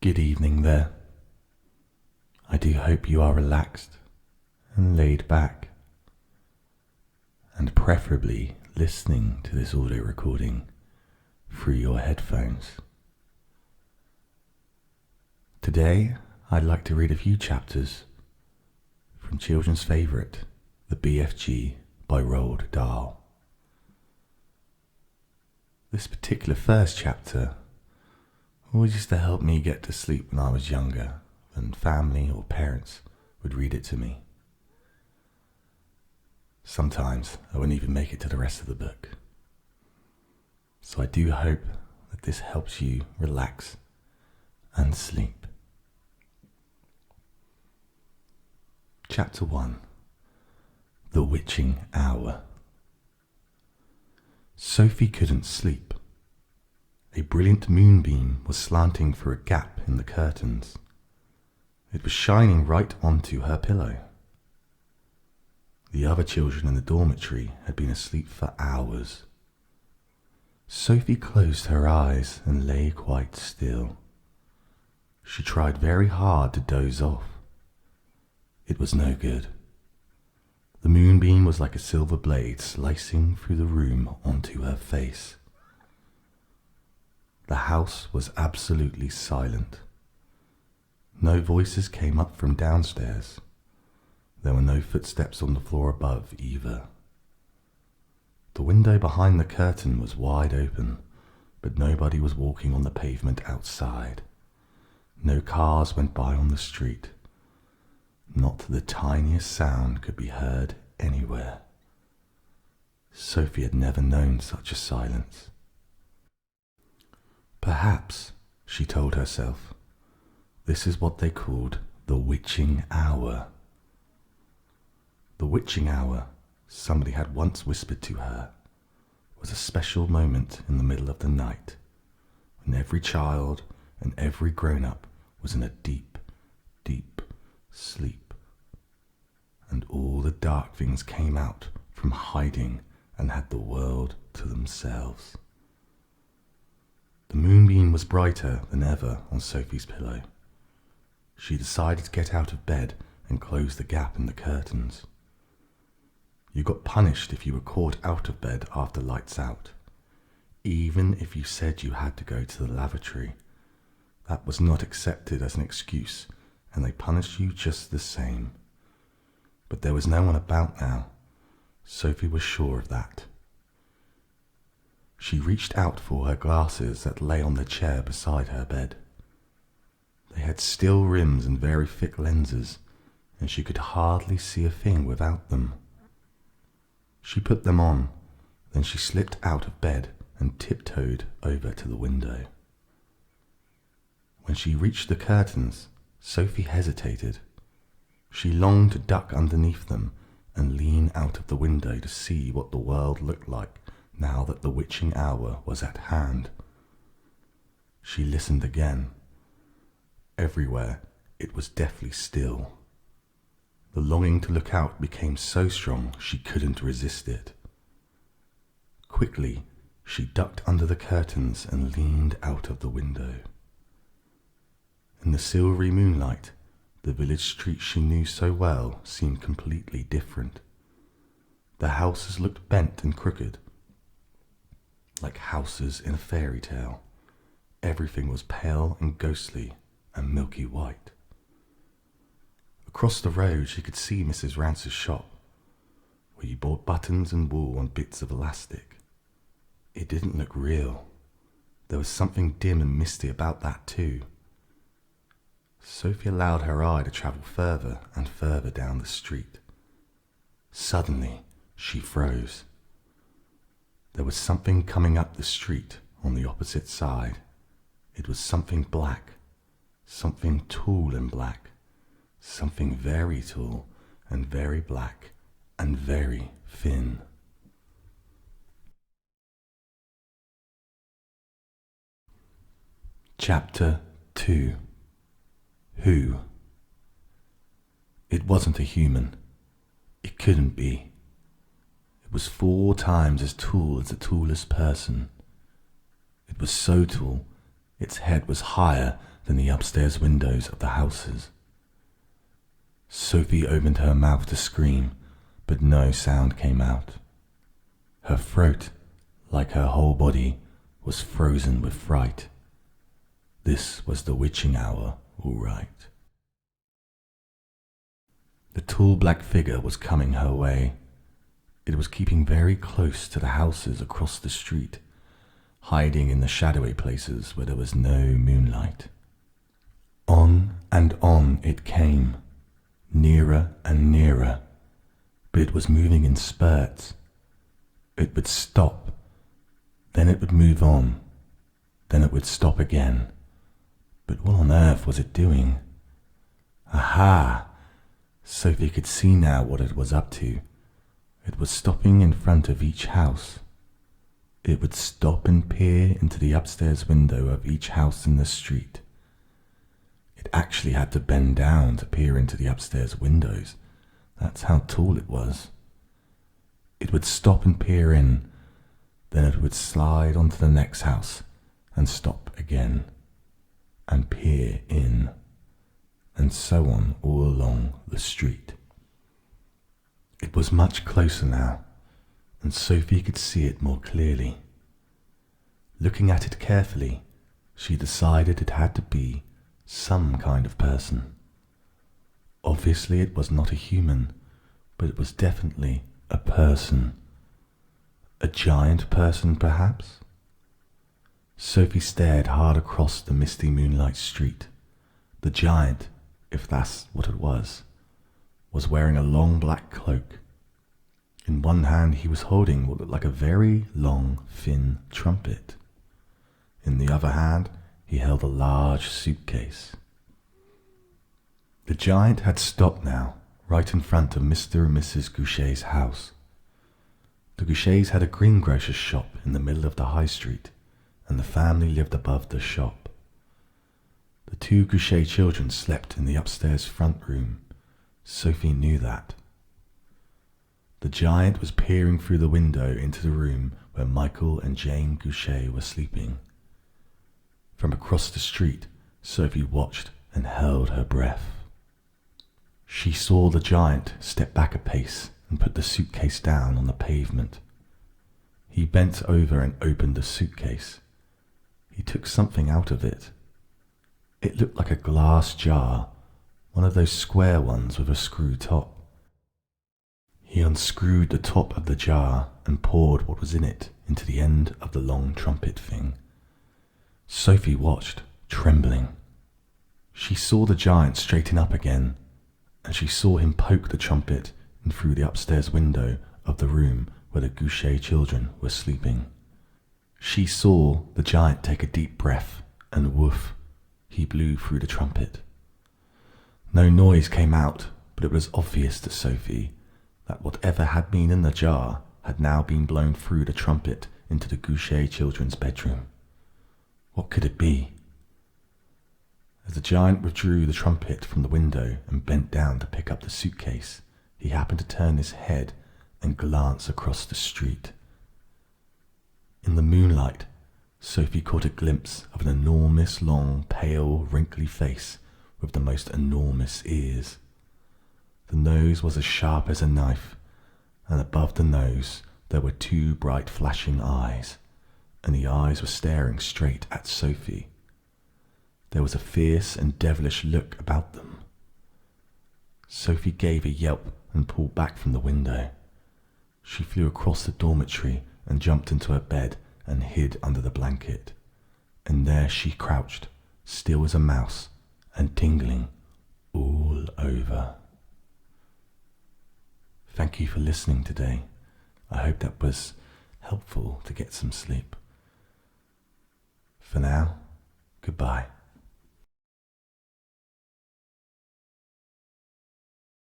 Good evening there. I do hope you are relaxed and laid back, and preferably listening to this audio recording through your headphones. Today, I'd like to read a few chapters from children's favourite, the B.F.G. by Roald dhal. This particular first chapter always used to help me get to sleep when I was younger, and family or parents would read it to me. Sometimes I wouldn't even make it to the rest of the book. So I do hope that this helps you relax and sleep. Chapter 1. The Witching Hour. Sophie couldn't sleep. A brilliant moonbeam was slanting through a gap in the curtains. It was shining right onto her pillow. The other children in the dormitory had been asleep for hours. Sophie closed her eyes and lay quite still. She tried very hard to doze off. It was no good. The moonbeam was like a silver blade slicing through the room onto her face. The house was absolutely silent. No voices came up from downstairs. There were no footsteps on the floor above either. The window behind the curtain was wide open, but nobody was walking on the pavement outside. No cars went by on the street. Not the tiniest sound could be heard anywhere. Sophie had never known such a silence. Perhaps, she told herself, this is what they called the witching hour. The witching hour, somebody had once whispered to her, was a special moment in the middle of the night, when every child and every grown-up was in a deep, deep sleep, and all the dark things came out from hiding and had the world to themselves. The moonbeam was brighter than ever on Sophie's pillow. She decided to get out of bed and close the gap in the curtains. You got punished if you were caught out of bed after lights out. Even if you said you had to go to the lavatory, that was not accepted as an excuse, and they punished you just the same. But there was no one about now. Sophie was sure of that. She reached out for her glasses that lay on the chair beside her bed. They had steel rims and very thick lenses, and she could hardly see a thing without them. She put them on, then she slipped out of bed and tiptoed over to the window. When she reached the curtains, Sophie hesitated. She longed to duck underneath them and lean out of the window to see what the world looked like now that the witching hour was at hand. She listened again. Everywhere it was deathly still. The longing to look out became so strong she couldn't resist it. Quickly, she ducked under the curtains and leaned out of the window. In the silvery moonlight, the village street she knew so well seemed completely different. The houses looked bent and crooked, like houses in a fairy tale. Everything was pale and ghostly and milky white. Across the road she could see Mrs. Rance's shop, where you bought buttons and wool on bits of elastic. It didn't look real. There was something dim and misty about that too. Sophie allowed her eye to travel further and further down the street. Suddenly, she froze. There was something coming up the street on the opposite side. It was something black, something tall and black, something very tall and very black and very thin. Chapter 2. Who? It wasn't a human. It couldn't be. It was 4 times as tall as the tallest person. It was so tall, Its head was higher than the upstairs windows of the houses. Sophie opened her mouth to scream, but no sound came out. Her throat, like her whole body, was frozen with fright. This was the witching hour, all right. The tall black figure was coming her way. It was keeping very close to the houses across the street, hiding in the shadowy places where there was no moonlight. On and on it came, nearer and nearer, but it was moving in spurts. It would stop, then it would move on, then it would stop again. But what on earth was it doing? Aha! Sophie could see now what it was up to. It was stopping in front of each house. It would stop and peer into the upstairs window of each house in the street. It actually had to bend down to peer into the upstairs windows. That's how tall it was. It would stop and peer in, then it would slide onto the next house and stop again, and peer in, and so on all along the street. It was much closer now, and Sophie could see it more clearly. Looking at it carefully, she decided it had to be some kind of person. Obviously it was not a human, but it was definitely a person. A giant person, perhaps? Sophie stared hard across the misty moonlight street. The giant, if that's what it was wearing a long black cloak. In one hand he was holding what looked like a very long, thin trumpet. In the other hand he held a large suitcase. The giant had stopped now, right in front of Mr. and Mrs. Goucher's house. The Gouchers had a greengrocer's shop in the middle of the high street, and the family lived above the shop. The two Goucher children slept in the upstairs front room. Sophie knew that. The giant was peering through the window into the room where Michael and Jane Goucher were sleeping. From across the street, Sophie watched and held her breath. She saw the giant step back a pace and put the suitcase down on the pavement. He bent over and opened the suitcase. He took something out of it. It looked like a glass jar, one of those square ones with a screw top. He unscrewed the top of the jar and poured what was in it into the end of the long trumpet thing. Sophie watched, trembling. She saw the giant straighten up again, and she saw him poke the trumpet in through the upstairs window of the room where the Goucher children were sleeping. She saw the giant take a deep breath, and woof, he blew through the trumpet. No noise came out, but it was obvious to Sophie that whatever had been in the jar had now been blown through the trumpet into the Goucher children's bedroom. What could it be? As the giant withdrew the trumpet from the window and bent down to pick up the suitcase, he happened to turn his head and glance across the street. In the moonlight, Sophie caught a glimpse of an enormous, long, pale, wrinkly face with the most enormous ears. The nose was as sharp as a knife, and above the nose there were two bright flashing eyes, and the eyes were staring straight at Sophie. There was a fierce and devilish look about them. Sophie gave a yelp and pulled back from the window. She flew across the dormitory and jumped into her bed and hid under the blanket. And there she crouched, still as a mouse, and tingling all over. Thank you for listening today. I hope that was helpful to get some sleep. For now, goodbye.